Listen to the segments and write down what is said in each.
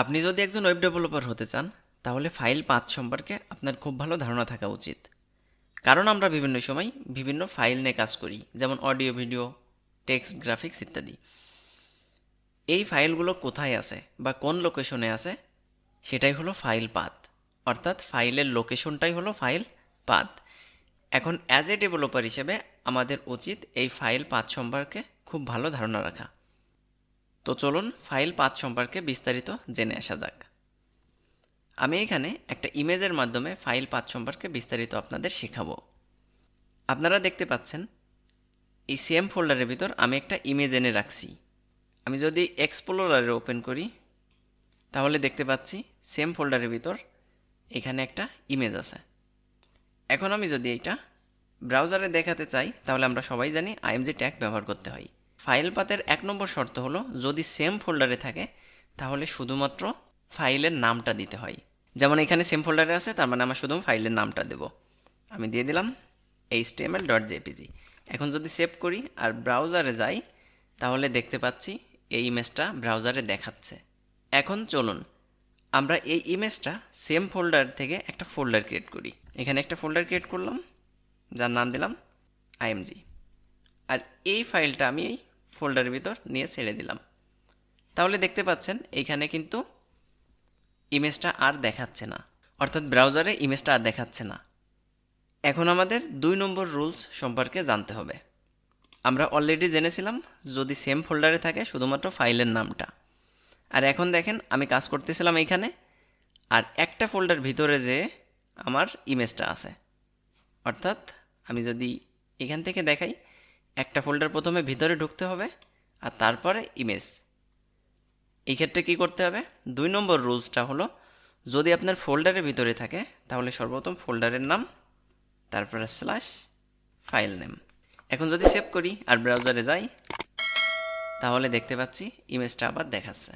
আপনি যদি একজন ওয়েব ডেভেলপার হতে চান তাহলে ফাইল পাথ সম্পর্কে আপনার খুব ভালো ধারণা থাকা উচিত। কারণ আমরা বিভিন্ন সময় বিভিন্ন ফাইল নিয়ে কাজ করি, যেমন অডিও, ভিডিও, টেক্সট, গ্রাফিক্স ইত্যাদি। এই ফাইলগুলো কোথায় আছে বা কোন লোকেশনে আছে সেটাই হলো ফাইল পাথ, অর্থাৎ ফাইলের লোকেশনটাই হলো ফাইল পাথ। এখন অ্যাজ এ ডেভেলপার হিসেবে আমাদের উচিত এই ফাইল পাথ সম্পর্কে খুব ভালো ধারণা রাখা। তো চলুন ফাইল পাথ সম্পর্কে বিস্তারিত জেনে আসা যাক। আমি এখানে একটা ইমেজের মাধ্যমে ফাইল পাথ সম্পর্কে বিস্তারিত আপনাদের শেখাবো। আপনারা দেখতে পাচ্ছেন এই সেম ফোল্ডারের ভিতর আমি একটা ইমেজ এনে রাখছি। আমি যদি এক্সপ্লোরারে ওপেন করি তাহলে দেখতে পাচ্ছি সেম ফোল্ডারের ভিতর এখানে একটা ইমেজ আছে। এখন আমি যদি এইটা ব্রাউজারে দেখাতে চাই তাহলে আমরা সবাই জানি আইএমজি ট্যাগ ব্যবহার করতে হয়। ফাইল পাথের 1 নম্বর শর্ত হলো যদি সেম ফোল্ডারে থাকে তাহলে শুধুমাত্র ফাইলের নামটা দিতে হয়। যেমন এখানে সেম ফোল্ডারে আছে, তার মানে আমার শুধু ফাইলের নামটা দেব। আমি দিয়ে দিলাম html.jpg। এখন যদি সেভ করি আর ব্রাউজারে যাই তাহলে দেখতে পাচ্ছি এই ইমেজটা ব্রাউজারে দেখাচ্ছে। এখন চলুন আমরা এই ইমেজটা সেম ফোল্ডার থেকে একটা ফোল্ডার ক্রিয়েট করি। এখানে একটা ফোল্ডার ক্রিয়েট করলাম যার নাম দিলাম img, আর এই ফাইলটা আমি এই ফোল্ডারের ভিতর নিয়ে ছেড়ে দিলাম। তাহলে দেখতে পাচ্ছেন এইখানে কিন্তু ইমেজটা আর দেখাচ্ছে না, অর্থাৎ ব্রাউজারে ইমেজটা আর দেখাচ্ছে না। এখন আমাদের 2 নম্বর রুলস সম্পর্কে জানতে হবে। আমরা অলরেডি জেনেছিলাম যদি সেম ফোল্ডারে থাকে শুধুমাত্র ফাইলের নামটা। আর এখন দেখেন আমি কাজ করতেছিলাম এইখানে, আর একটা ফোল্ডার ভিতরে যে আমার ইমেজটা আছে, অর্থাৎ আমি যদি এখান থেকে দেখাই একটা ফোল্ডার প্রথমে ভিতরে ঢুকতে হবে আর তারপরে ইমেজ। এই ক্ষেত্রে কী করতে হবে, 2 নম্বর রুলসটা হলো যদি আপনার ফোল্ডারের ভিতরে থাকে তাহলে সর্বপ্রথম ফোল্ডারের নাম, তারপরে স্ল্যাশ ফাইল নেম। এখন যদি সেভ করি আর ব্রাউজারে যাই তাহলে দেখতে পাচ্ছি ইমেজটা আবার দেখাচ্ছে।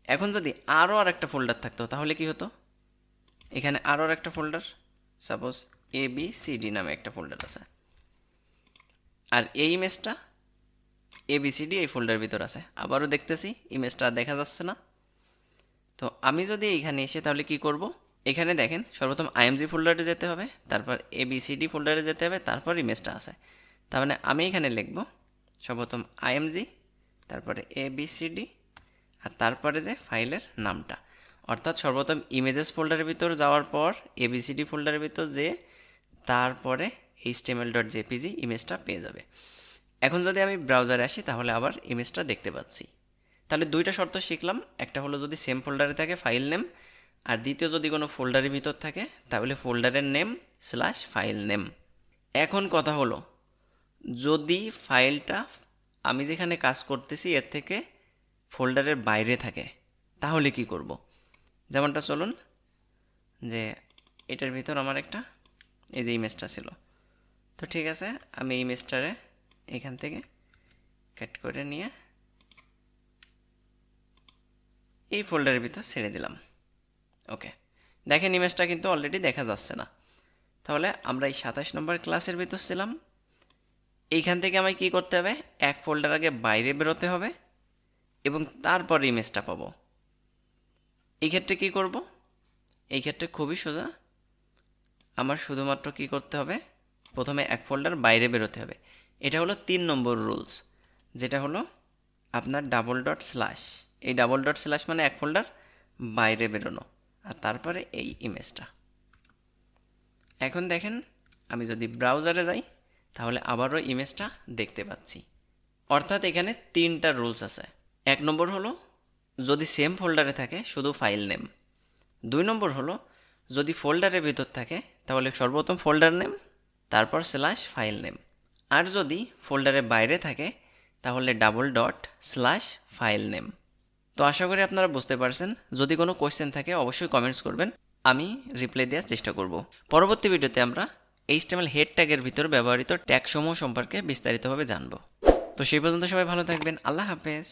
এখন যদি আরও আর একটা ফোল্ডার থাকতো তাহলে কি হতো, এখানে আরও আর একটা ফোল্ডার, সাপোজ ABCD নামে একটা ফোল্ডার আছে, আর এই ইমেজটা ABCD এই ফোল্ডারের ভিতর আছে। আবারও দেখতেছি ইমেজটা দেখা যাচ্ছে না। তো আমি যদি এইখানে এসে তাহলে কি করব, এখানে দেখেন সর্বপ্রথম IMG ফোল্ডারে যেতে হবে, তারপর ABCD ফোল্ডারে যেতে হবে, তারপর ইমেজটা আছে। তার মানে আমি এখানে লিখব সর্বপ্রথম IMG, তারপরে ABCD, আর তারপরে যে ফাইলের নামটা, অর্থাৎ সর্বপ্রথম ইমেজেস ফোল্ডারের ভিতর যাওয়ার পর ABCD ফোল্ডারের ভিতর যে তারপরে html.jpg ইমেজটা পেয়ে যাবে। এখন যদি আমি ব্রাউজারে আসি তাহলে আবার ইমেজটা দেখতে পাচ্ছি। তাহলে 2টা শর্ত শিখলাম, একটা হলো যদি সেম ফোল্ডারে থাকে ফাইল নেম, আর দ্বিতীয় যদি কোনো ফোল্ডারের ভিতর থাকে তাহলে ফোল্ডারের নেম স্ল্যাশ ফাইল নেম। এখন কথা হলো যদি ফাইলটা আমি যেখানে কাজ করতেছি এর থেকে ফোল্ডারের বাইরে থাকে তাহলে কি করব। যেমনটা চলুন, যে এটার ভিতর আমার একটা এই যে ইমেজটা ছিল, তো ঠিক আছে আমি ইমেজটারে এখান থেকে কাট করে নিয়ে এই ফোল্ডারের ভিতর ছেড়ে দিলাম। ওকে, দেখেন ইমেজটা কিন্তু অলরেডি দেখা যাচ্ছে না। তাহলে আমরা এই 27 নম্বর ক্লাসের ভিতর ছিলাম। এইখান থেকে আমায় কি করতে হবে, এক ফোল্ডার আগে বাইরে বেরোতে হবে এবং তারপর ইমেজটা পাবো। এই ক্ষেত্রে কি করব, এই ক্ষেত্রে খুবই সোজা, আমার শুধুমাত্র কি করতে হবে, প্রথমে এক ফোল্ডার বাইরে বেরোতে হবে। এটা হলো 3 নম্বর রুলস, যেটা হলো আপনার ডাবল ডট স্ল্যাশ। এই ডাবল ডট স্ল্যাশ মানে এক ফোল্ডার বাইরে বেরোনো, আর তারপরে এই ইমেজটা। এখন দেখেন আমি যদি ব্রাউজারে যাই তাহলে আবারও ইমেজটা দেখতে পাচ্ছি। অর্থাৎ এখানে 3টা রুলস আছে। 1 নম্বর হলো যদি সেম ফোল্ডারে থাকে শুধু ফাইল নেম। 2 নম্বর হলো যদি ফোল্ডারের ভিতর থাকে তাহলে সর্বপ্রথম ফোল্ডার নেম, তারপর স্ল্যাশ ফাইল নেম, আর যদি ফোল্ডারের বাইরে থাকে তাহলে double dot slash file name. তো আশা করি আপনারা বুঝতে পারছেন। যদি কোনো কোয়েশ্চেন থাকে অবশ্যই কমেন্টস করবেন, আমি রিপ্লাই দেওয়ার চেষ্টা করব। পরবর্তী ভিডিওতে আমরা HTML হেড ট্যাগের ভিতর ব্যবহৃত ট্যাগ সমূহ সম্পর্কে বিস্তারিতভাবে জানব। তো সেই পর্যন্ত সবাই ভালো থাকবেন, আল্লাহ হাফেজ।